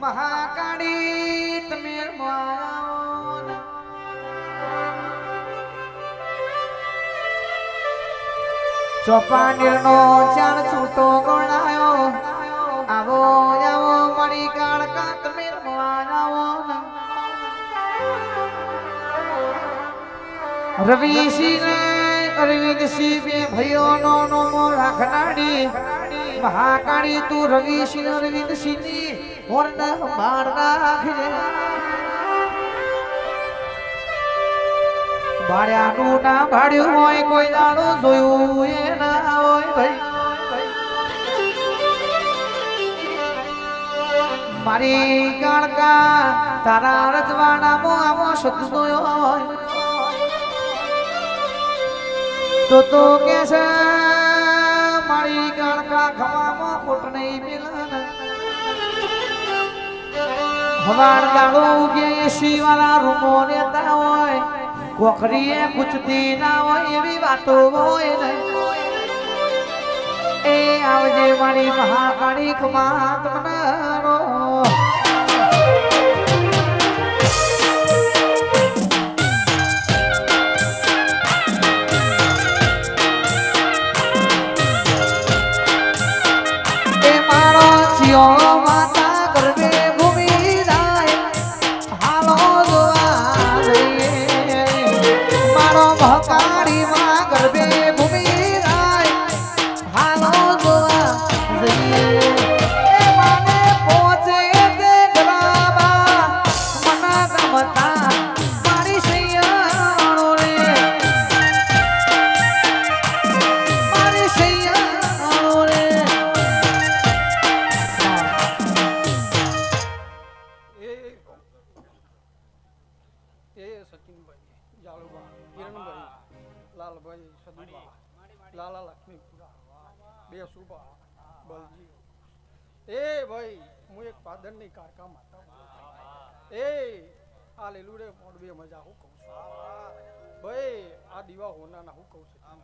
મહાકાળી તમે ચોપાનેર નો ચાર છૂટો ગણાયો આવો આવો મારી કાળકા તમે રવિસિંહ અરવિંદસિંહ બે ભાઈઓ નો નોમો રાખનાડી મહાકાળી તું રવિસિંહ અરવિંદસિંહ ની હોરના બાર રાખજે ભાડ્યાનું ના ભાડ્યું હોય કોઈ દાડો જોયું એ ના હોય ભાઈ મારી કાળકા તારા રજવાડામાં આવો શબ્દ હોય તો કે છે મારી કાળકા ખવામાં ખોટ નહીં મિલન હવાર દાડો ઉગે એસી વાળા રૂમો રહેતા હોય કોકરીએ કુછતી ના હોય એવી વાતો હોય ને એ આવજે મારી મહાકાળી ખમા તમનારો એ મારો જીઓ માતા ગરબે ભૂમિ જાય હાલો જોવા જઈએ મારો મહાકાળી માં ગરબે ભૂમિ જાય હાલો જોવા જઈએ એ માને પહોંચે તે ગરાબા મના ગમતા મારી સૈયાણો રે મારી સૈયાણો રે સચિનભાઈ જાળુબા કિરણભાઈ લાલભાઈ સદુબા લાલા લક્ષ્મીપુરા બે સુબા બલજી એ ભાઈ હું એક પાદરની કારકા માતા એ આ લેલુડે મોડબે મજા હું કહું છું ભાઈ આ દીવા હોનાના હું કહું છું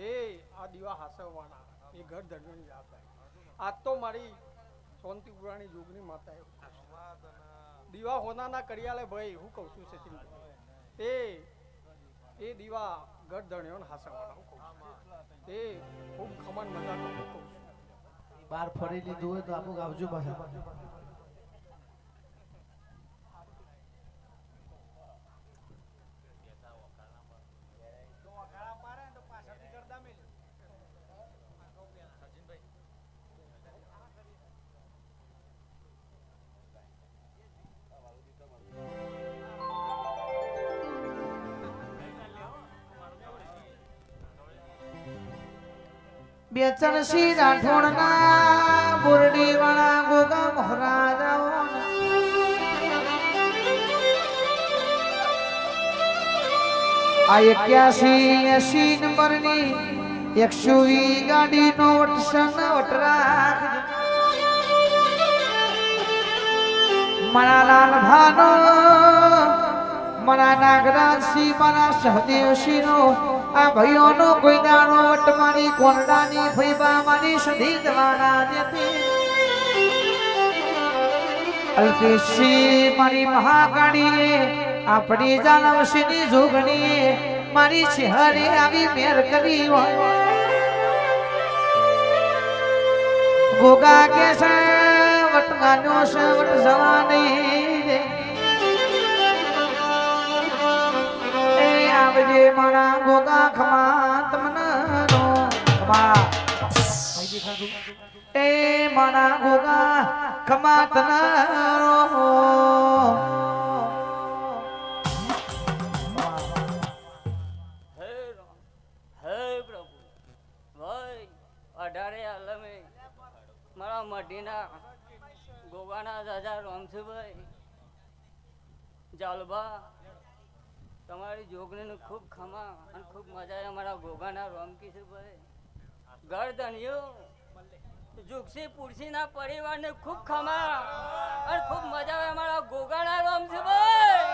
એ આ દીવા હાસવાના એ ઘર ધરવાની યાદ આ તો મારી શાંતિપુરાની જોગની માતા એવું દીવા હોનાના કરિયાલે ભાઈ હું કહું છું સચિનભાઈ એ દીવા ઘર ધણ્યો ને હાસવાના હું કહું છું એ ખૂબ ખમણ મજા હું કહું છું બાર ફરી લીધું હોય તો આપણું આવજો પાછા બેચરસી રાઠોડના બોરડી વાળા ગોગા મહારાજાઓ આ 81 નંબરની 120 ગાડીનો વટસન વટરાખ મારા લાલ ભાનો મારા નાગરાજસિંહ મારા સહદેવસિંહ નો આ ભાઈઓનો કોઈ દાણો વટ મારી કોરડાની ફૈબા મારી સધી જવાના જેથી અલ્પેશી મારી મહાકાળીએ આપણી જાનવશીની જોગણીએ મારી ચહેરે આવી મેર કરી હોય ગોગા કે છે વટગાનો છે વટ જવાની રે આવજે મારા ગોગા ખમા તમનાનો ખમા એ મારા ગોગા ખમા તનારો હે પ્રભુ ભાઈ 18 આલમે મારા મઢીના ગોગાના દાદા રામસુભાઈ જાલબા તમારી જોગણીનું ખૂબ ખમા અને ખૂબ મજા આવે અમારા ગોગાના રામકિશોરભાઈ ઘર ધન્યો જુગસી પુરસીના પરિવારને ખૂબ ખમા અને ખૂબ મજા આવે અમારા ગોગાના રામસુભાઈ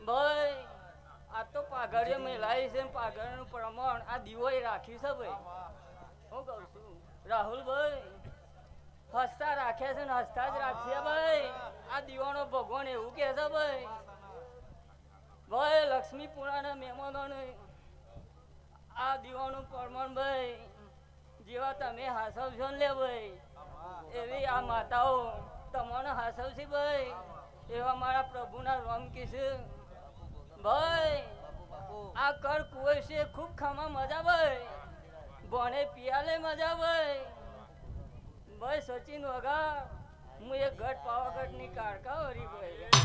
ભાઈ આ તો પાઘડીઓ મેલાઈ છે પાઘડીનું પ્રમાણ આ દીવો રાખ્યું છે ભાઈ હું કહું છું રાહુલભાઈ હસતા રાખે છે ને હસતા જ રાખશે ભાઈ. આ દીવાનો ભગવાન એવું કહે છે ભાઈ. ભાઈ લક્ષ્મીપુરાના મહેમાનોને આ દીવાનું પરમાણ ભાઈ જેવા તમે હાસવશો ને લે ભાઈ એવી આ માતાઓ તમને હાસવશે ભાઈ. એવા મારા પ્રભુના રોમ કીધું ભાઈ આ કર કુંવર છે ખૂબ ખામાં મજા ભાઈ. બોને પિયાલે મજા ભાઈ. ભાઈ સચિન વગા હું એક ગઢ પાવાગઢની કારકા વરી ભાઈ.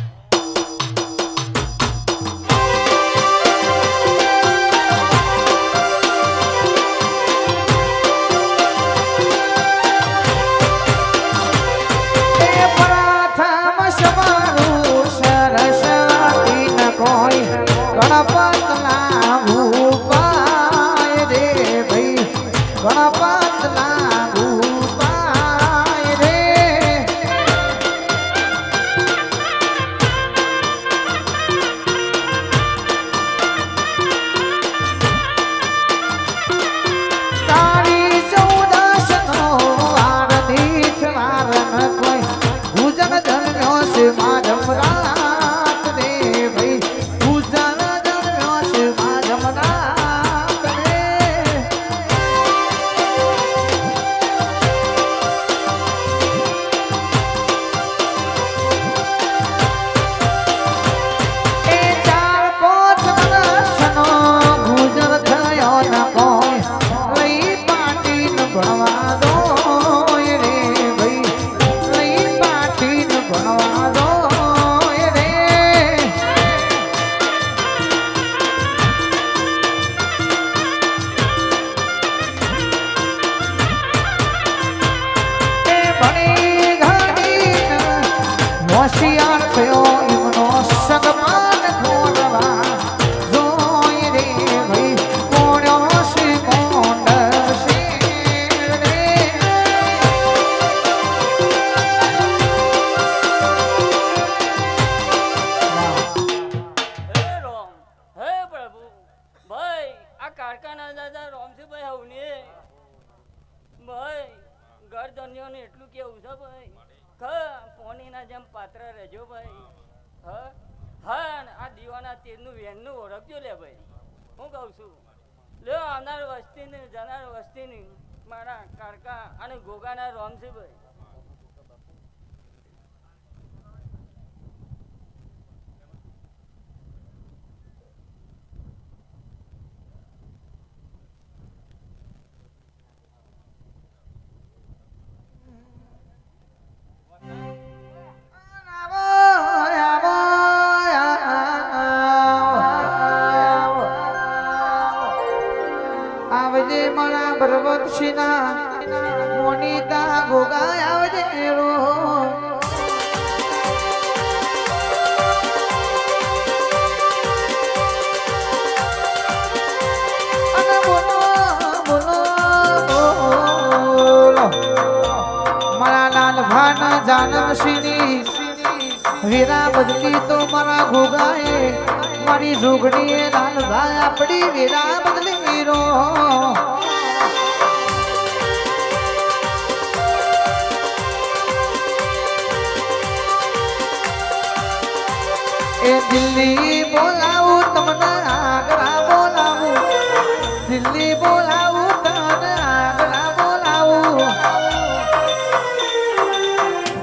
હોશિયાર થયો એમનો સગમાન ખોરવા જોઈ રે ભાઈ કોણ્યો છે કોણ છે રે. હે રોમ હે પ્રભુ ભાઈ આ કારખાના દાદા રોમજીભાઈ હવને ભાઈ ઘર ધન્યોને એટલું કેવું છે ભાઈ પોનીના જેમ પાત્ર રહેજો ભાઈ. હા આ દીવાના તેરનું વેનનું ઓળખજો લે ભાઈ. હું કહું છું લે આવનાર વસ્તીને જનાર વસ્તીની મારા કારકા અને ગોગાના રોમ છે ભાઈ. આવજે મારા ભરવતસિંહના મોનિતા ગોગા આવજે રો. અને બોલો બોલો બોલો મારા લાલભાના જાનમસિંહની વીરા બદલી તો મારા ગોગાએ મારી જોગણીએ લાલભાઈ આપણી વીરા બદલી વીરો. એ દિલ્હી બોલાવું તમને આગરા બોલાવું. દિલ્હી બોલાવું તને આગરા બોલાવું.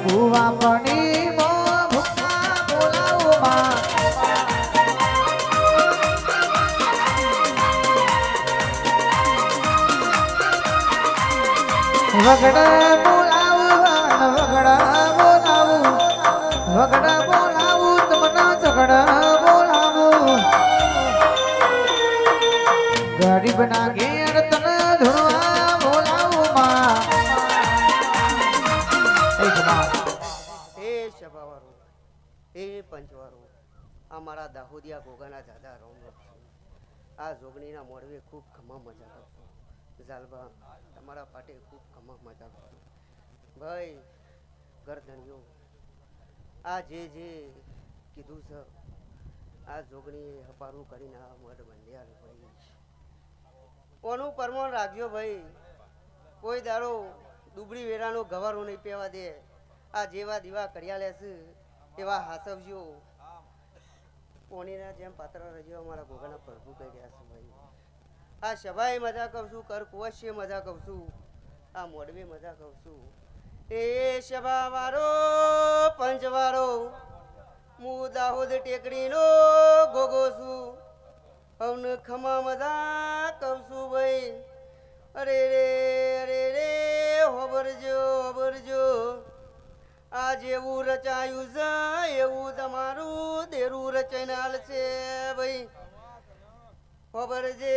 ભુવા પડી ભુવા બોલાવું માં. વગડા બોલાવું વગડા બોલાવું. વગડા બોલાવું તમને ઝગડા બોલાવું. ગરીબ ના ઘેર તને ધોળવા બોલાવું માં. એ સભાવાળું એ પંચવાળું અમારા દાહોદિયા ગોગાના દાદા રોમ આ જોગણીના મોડવે ખૂબ ખમા મજા કરશો. ઝાલબા તમારા પાટે ખૂબ ખમા મજા કરશો ભાઈ. ગરધણીઓ આ જે કીધું છે આ જોગણીએ હપારું કરીને આ મઢ બંધ્યા ભાઈ. કોનું પરમાણ રાખજો ભાઈ. કોઈ દાડો દુબળી વેરાનો ગવારો નહીં પહેવા દે. આ જેવા દીવા કર્યા લેશે એવા હાસવજો. પોણીના જેમ પાત્ર રજો અમારા ગોગાના પ્રભુ કહી રહ્યા છે ભાઈ. આ સભાએ મજા કહું છું, કર કુવશ્ય મજા કહું છું, આ મોડવે મજા કહું છું. એ સભા વાળો પંચવાળો હું દાહોદ ટેકરીનો ગોગો છું. હવને ખમા મજા કહું છું ભાઈ. અરે રે અરે રે હોબરજો હોબરજો. આ જેવું રચાયું છે એવું તમારું દેરું રચાઈને હાલશે ભાઈ. હોબરજે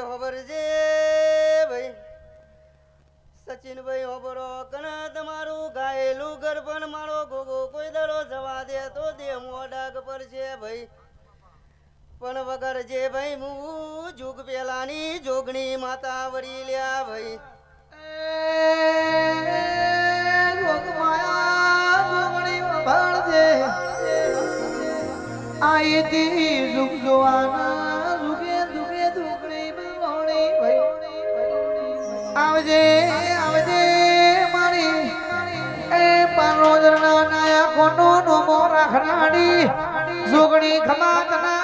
હોબરજે ભાઈ. સચિનભાઈ હોબરો કના તમારું ગાયેલું ગરબન મારો ગોગો કોઈ દરો જવા દે તો દે મોડાગ પર છે ભાઈ. પણ વગર જે ભાઈ હું જુગ પેલાની જોગણી માતા વરી લ્યા ભાઈ. આયતી રૂપ જોવાના રૂગે દુગે દુગણી બવણી ભાઈ. આવજે આવજે મારી એ પારોજરના નાયા કોનો નોમો રાખનાડી જોગણી ખમાતના.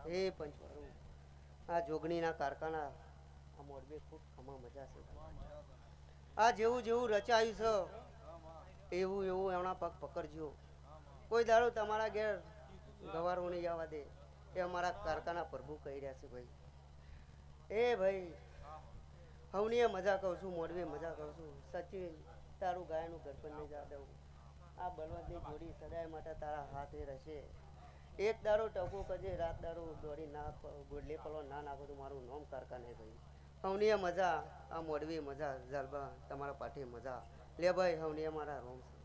એ પંચવાળું આ જોગણીના કારખાના આ મોરબી ખૂબ ખમા મજા છે. આ જેવું જેવું રચાયું છે એવું એવું એમના પગ પકડજો. કોઈ દાડો તમારા ઘેર ગવારો નહીં આવવા દે એ અમારા કારખાના પ્રભુ કહી રહ્યા છે ભાઈ. એ ભાઈ હવનીએ મજા કહું છું, મોરબી મજા કહું છું. સચિન તારું ગાયનું ઘર પર નહીં જા દઉં. આ બલવંતની જોડી સદાય માટે તારા હાથે રહેશે. એક દાડો ટકો કજે રાત દાડો દોડી ના ગોડલે પલો ના નાખો તો મારું નામ કારખાને ભાઈ. હવનીએ મજા આ મોડવી મજા જલબા તમારા પાઠે મજા લે ભાઈ. હવનીએ મારા રોમ છે.